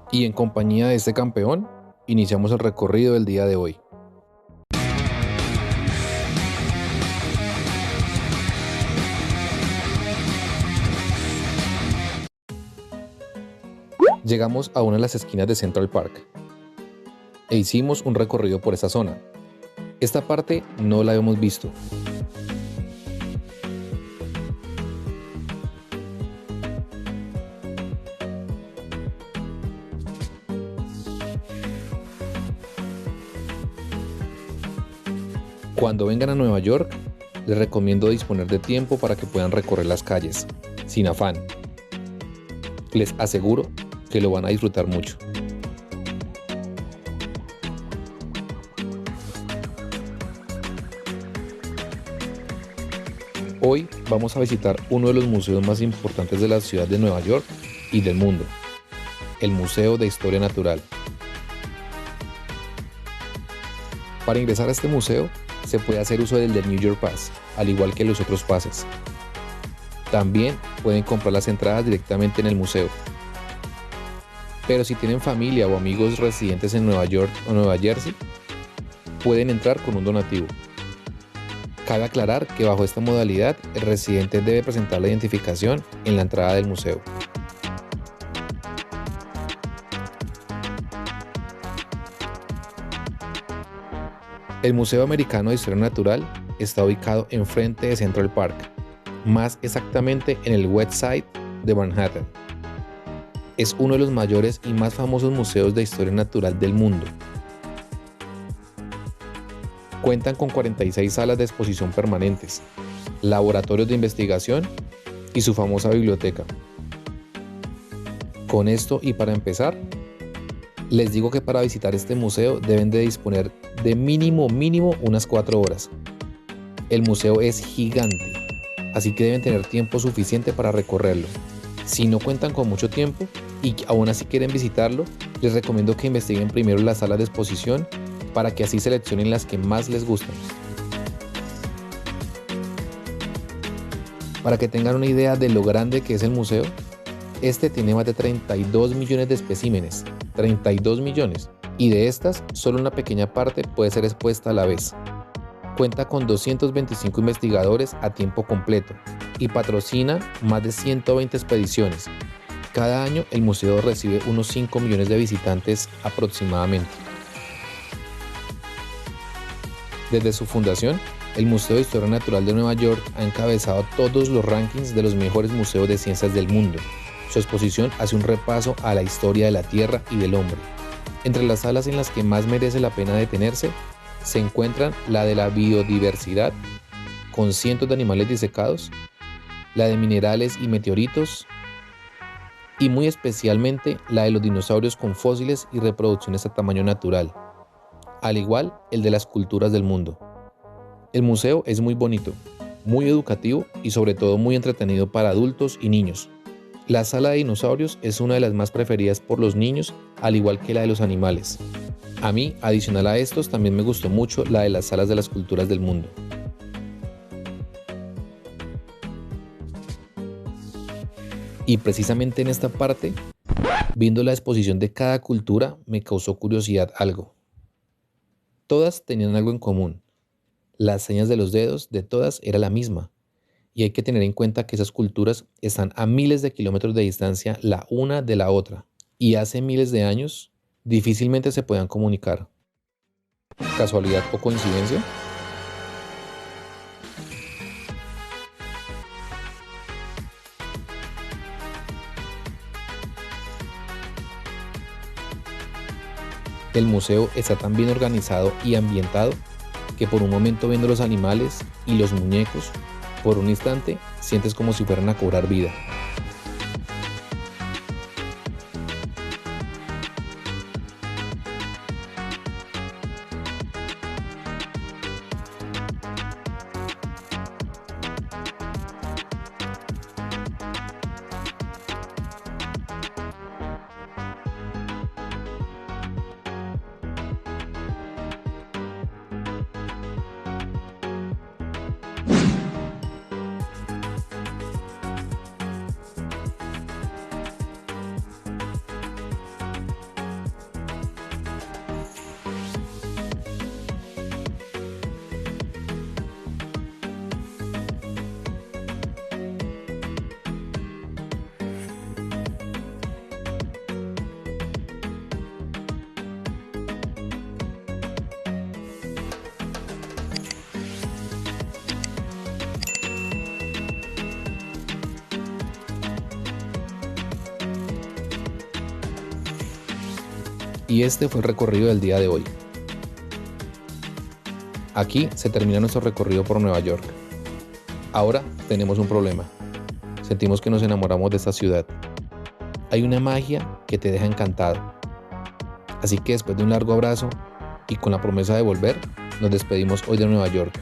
Y en compañía de este campeón, iniciamos el recorrido del día de hoy. Llegamos a una de las esquinas de Central Park e hicimos un recorrido por esa zona. Esta parte no la habíamos visto. Cuando vengan a Nueva York, les recomiendo disponer de tiempo para que puedan recorrer las calles, sin afán. Les aseguro que lo van a disfrutar mucho. Hoy vamos a visitar uno de los museos más importantes de la ciudad de Nueva York y del mundo, el Museo de Historia Natural. Para ingresar a este museo, se puede hacer uso del New York Pass, al igual que los otros pases. También pueden comprar las entradas directamente en el museo. Pero si tienen familia o amigos residentes en Nueva York o Nueva Jersey, pueden entrar con un donativo. Cabe aclarar que bajo esta modalidad, el residente debe presentar la identificación en la entrada del museo. El Museo Americano de Historia Natural está ubicado enfrente de Central Park, más exactamente en el West Side de Manhattan. Es uno de los mayores y más famosos museos de historia natural del mundo. Cuentan con 46 salas de exposición permanentes, laboratorios de investigación y su famosa biblioteca. Con esto y para empezar, les digo que para visitar este museo deben de disponer de mínimo unas 4 horas. El museo es gigante, así que deben tener tiempo suficiente para recorrerlo. Si no cuentan con mucho tiempo y aún así quieren visitarlo, les recomiendo que investiguen primero las salas de exposición para que así seleccionen las que más les gustan. Para que tengan una idea de lo grande que es el museo, este tiene más de 32 millones de especímenes, 32 millones, y de estas, solo una pequeña parte puede ser expuesta a la vez. Cuenta con 225 investigadores a tiempo completo y patrocina más de 120 expediciones. Cada año el museo recibe unos 5 millones de visitantes aproximadamente. Desde su fundación, el Museo de Historia Natural de Nueva York ha encabezado todos los rankings de los mejores museos de ciencias del mundo. Su exposición hace un repaso a la historia de la Tierra y del hombre. Entre las salas en las que más merece la pena detenerse, se encuentran la de la biodiversidad, con cientos de animales disecados, la de minerales y meteoritos, y muy especialmente la de los dinosaurios con fósiles y reproducciones a tamaño natural, al igual el de las culturas del mundo. El museo es muy bonito, muy educativo y sobre todo muy entretenido para adultos y niños. La sala de dinosaurios es una de las más preferidas por los niños, al igual que la de los animales. A mí, adicional a estos, también me gustó mucho la de las salas de las culturas del mundo. Y precisamente en esta parte, viendo la exposición de cada cultura, me causó curiosidad algo. Todas tenían algo en común. Las señas de los dedos de todas era la misma. Y hay que tener en cuenta que esas culturas están a miles de kilómetros de distancia la una de la otra. Y hace miles de años difícilmente se podían comunicar. ¿Casualidad o coincidencia? El museo está tan bien organizado y ambientado que por un momento viendo los animales y los muñecos, por un instante sientes como si fueran a cobrar vida. Y este fue el recorrido del día de hoy. Aquí se termina nuestro recorrido por Nueva York. Ahora tenemos un problema. Sentimos que nos enamoramos de esta ciudad. Hay una magia que te deja encantado. Así que después de un largo abrazo y con la promesa de volver, nos despedimos hoy de Nueva York.